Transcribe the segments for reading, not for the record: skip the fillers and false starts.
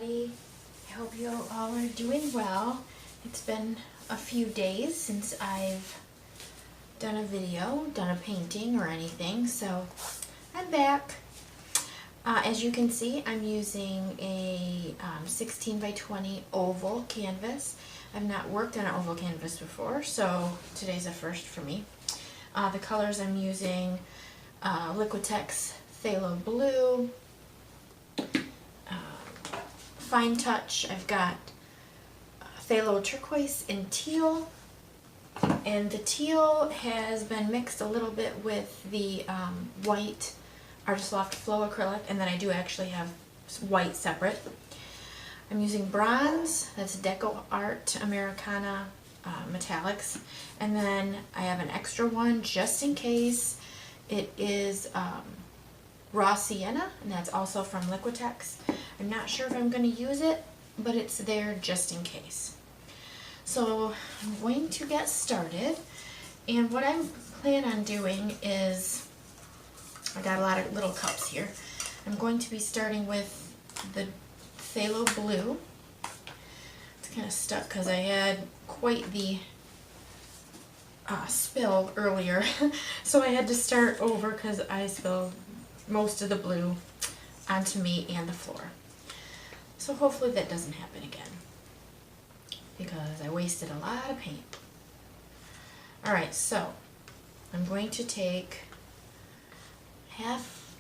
everybody. I hope you all are doing well. It's been a few days since I've done a video, done a painting or anything, so I'm back. As you can see, I'm using a 16 by 20 oval canvas. I've not worked on an oval canvas before, so today's a first for me. The colors I'm using, Liquitex Phthalo Blue, Fine Touch, I've got phthalo turquoise and teal, and the teal has been mixed a little bit with the white Artist Loft Flow Acrylic, and then I do actually have white separate. I'm using bronze, that's DecoArt Americana metallics, and then I have an extra one just in case. It is raw sienna, and that's also from Liquitex. I'm not sure if I'm going to use it, but it's there just in case. So I'm going to get started, and what I'm planning on doing is, I got a lot of little cups here. I'm going to be starting with the phthalo blue. It's kind of stuck because I had quite the spill earlier, so I had to start over because I spilled most of the blue onto me and the floor. So hopefully that doesn't happen again, because I wasted a lot of paint. Alright, so I'm going to take half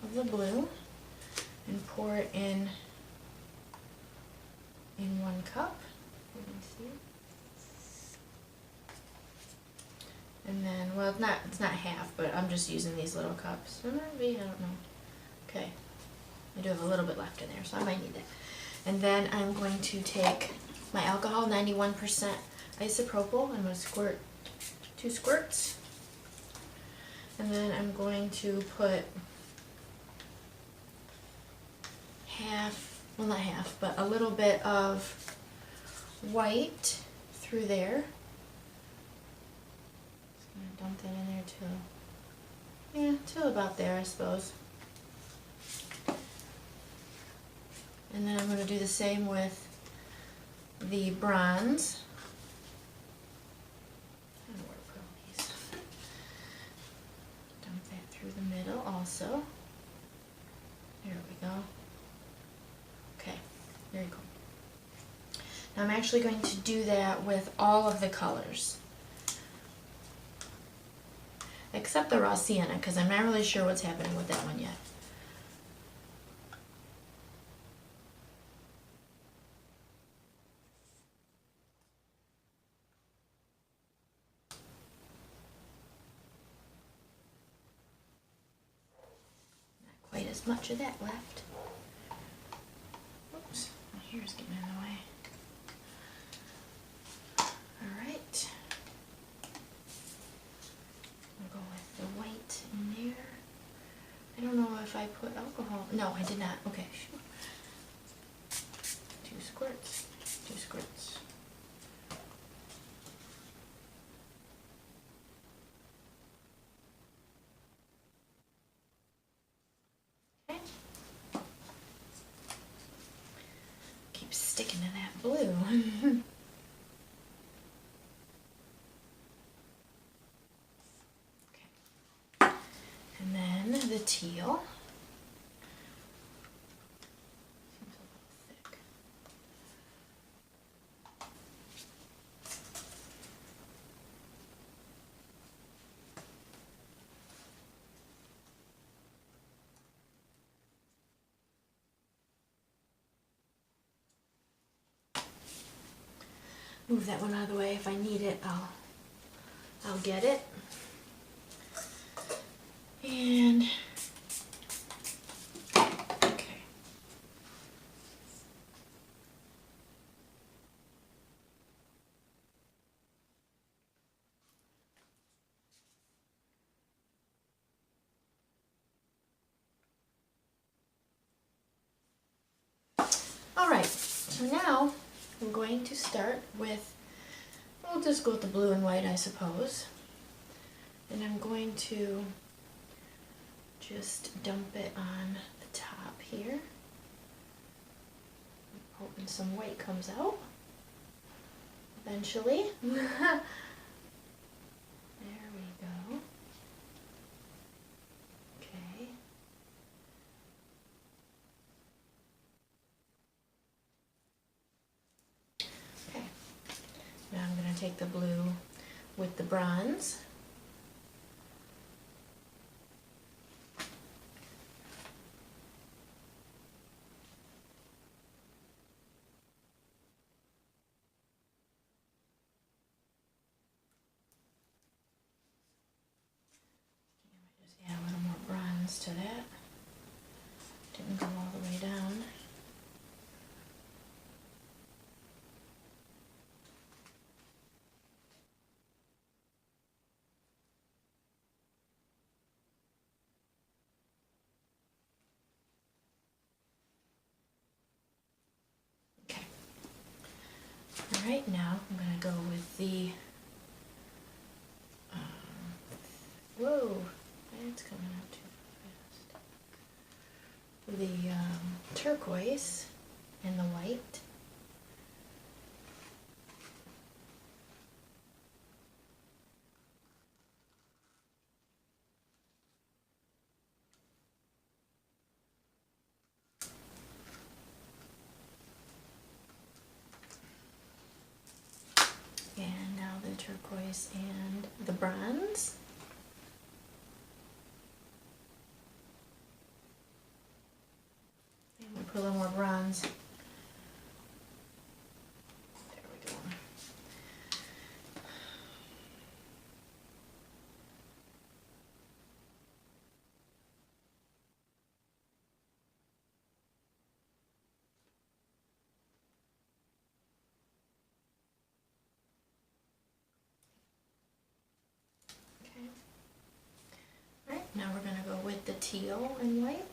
of the blue and pour it in one cup. Let me see. And then, well, it's not half, but I'm just using these little cups. Or maybe, I don't know. Okay. I do have a little bit left in there, so I might need it. And then I'm going to take my alcohol, 91% isopropyl. I'm going to squirt 2 squirts. And then I'm going to put half, well not half, but a little bit of white through there. Just going to dump that in there till about there, I suppose. And then I'm going to do the same with the bronze. I don't know where to put all these. Dump that through the middle also. There we go. Okay, very cool. Now I'm actually going to do that with all of the colors, except the raw sienna, because I'm not really sure what's happening with that one yet. Not quite as much of that left. Oops, my hair's getting in the way. Alright. I'll go with the white in there. I don't know if I put alcohol. No, I did not. Okay. 2 squirts. 2 squirts. Okay. Keep sticking to that blue. And then the teal. Seems a little thick. Move that one out of the way. If I need it, I'll get it. And okay. All right. So now I'm going to start with, we'll just go with the blue and white, I suppose. And I'm going to just dump it on the top here. some white comes out eventually. There we go. Okay. Okay. Now I'm going to take the blue with the bronze. Add a little more bronze to that. Didn't go all the way down. Okay. All right, now I'm going to go with the whoa, that's coming out too fast. The turquoise and the white. And now the turquoise and the bronze. I'm going to put a little more bronze. There we go. Okay. All right, now we're going to go with the teal and white.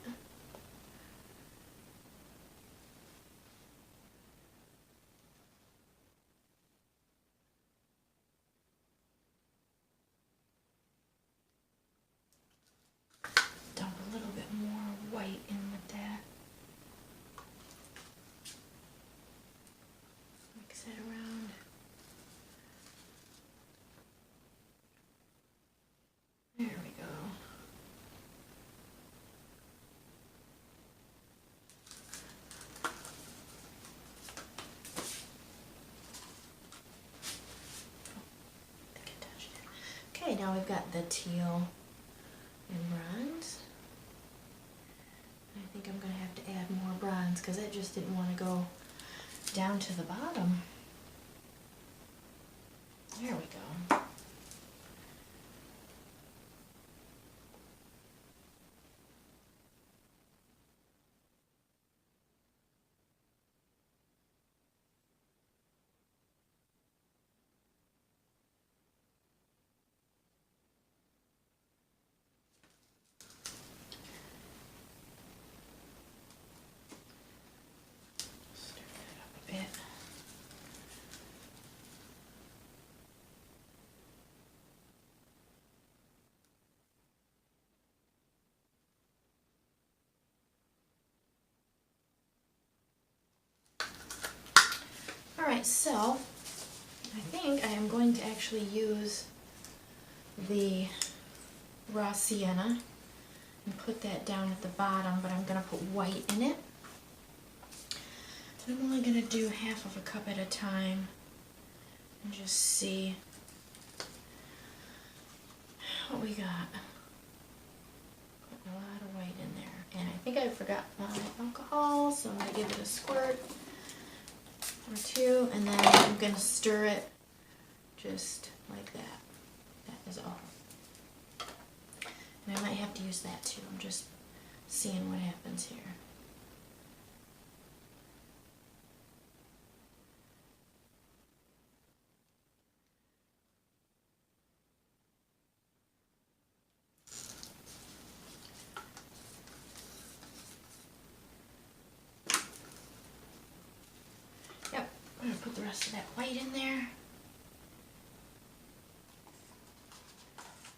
Dump a little bit more white in with that. Mix it around. There we go. I think I touched it. Okay, now we've got the teal and bronze. I think I'm going to have to add more bronze because I just didn't want to go down to the bottom. There we go. Stir that up a bit. Alright, so I think I am going to actually use the raw sienna and put that down at the bottom, but I'm going to put white in it. So I'm only going to do half of a cup at a time and just see what we got. Putting a lot of white in there. And I think I forgot my alcohol, so I'm going to give it a squirt or two, and then I'm going to stir it just like that. That is all. And I might have to use that too. I'm just seeing what happens here. Yep, I'm going to put the rest of that white in there.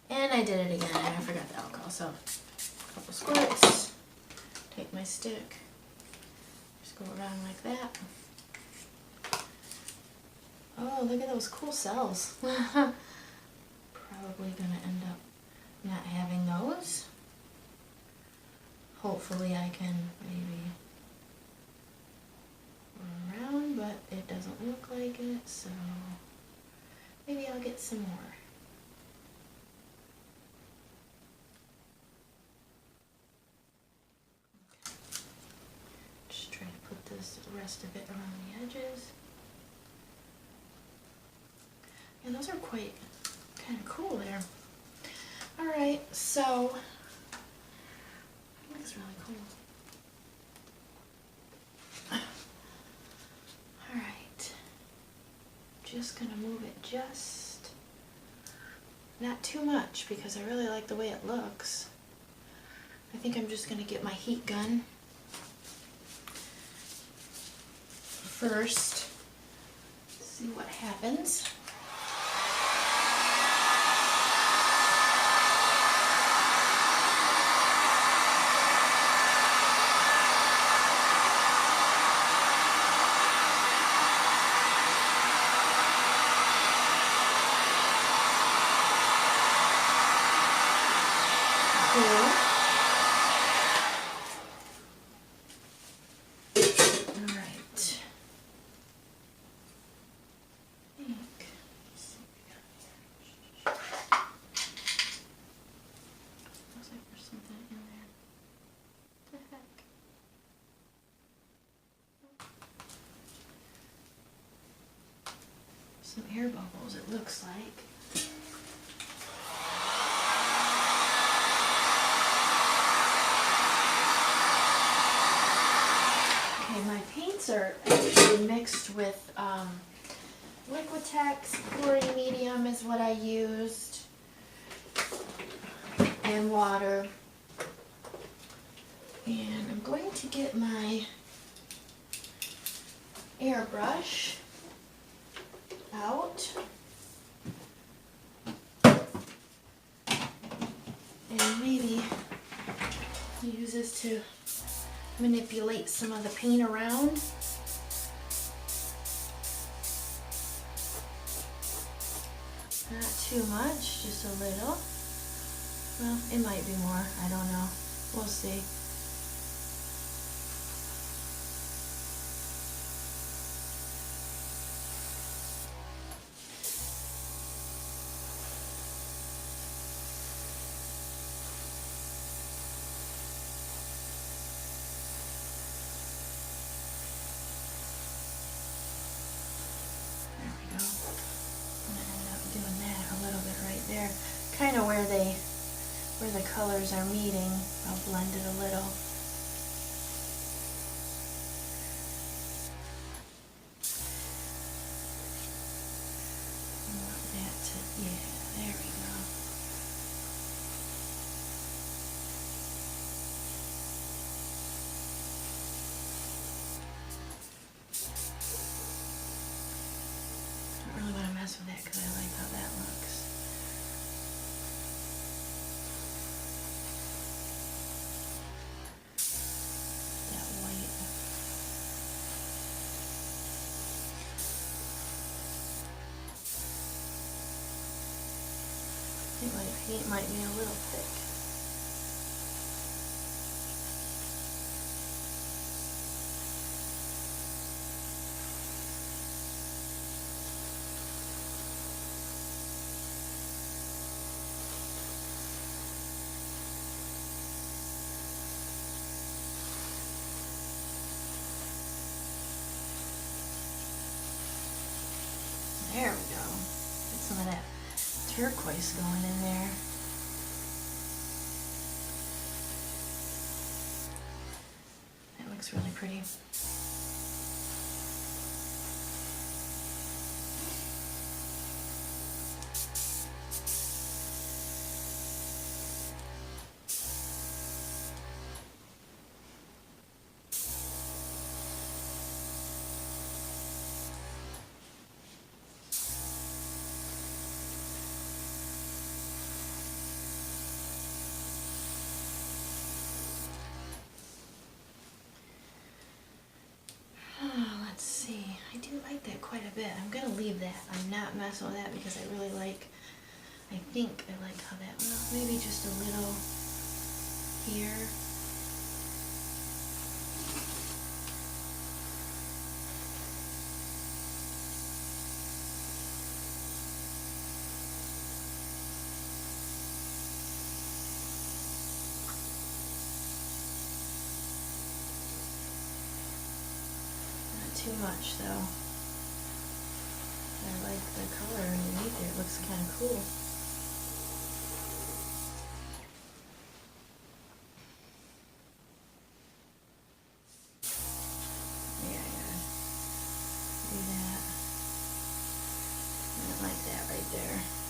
And I did it again, and I forgot the alcohol, so a couple squirts, take my stick, just go around like that. Oh, look at those cool cells. Probably gonna end up not having those. Hopefully I can maybe run around, but it doesn't look like it, so maybe I'll get some more. Okay. Just try to put this rest of it around the edges. Yeah, those are quite kind of cool there. Alright, so that looks really cool. Alright, just gonna move it just, not too much because I really like the way it looks. I think I'm just gonna get my heat gun first, see what happens. Cool. Alright. Looks like there's something in there. What the heck? Some air bubbles, it looks like. Okay, my paints are actually mixed with Liquitex Pouring Medium is what I used, and water. And I'm going to get my airbrush out and maybe use this to manipulate some of the paint around. Not too much, just a little. Well, it might be more, I don't know. We'll see. There, kind of where the colors are meeting, I'll blend it a little. I want that to, yeah, there we go. I don't really want to mess with that because I like how that looks. I think my paint might be a little thick. There we go. Get some of that turquoise going in there. That looks really pretty. Let's see. I do like that quite a bit. I'm going to leave that. I'm not messing with that because I really like, I think I like how that, well, maybe just a little here. Too much though. I like the color underneath there. It looks kind of cool. Yeah, I gotta do that. I like that right there.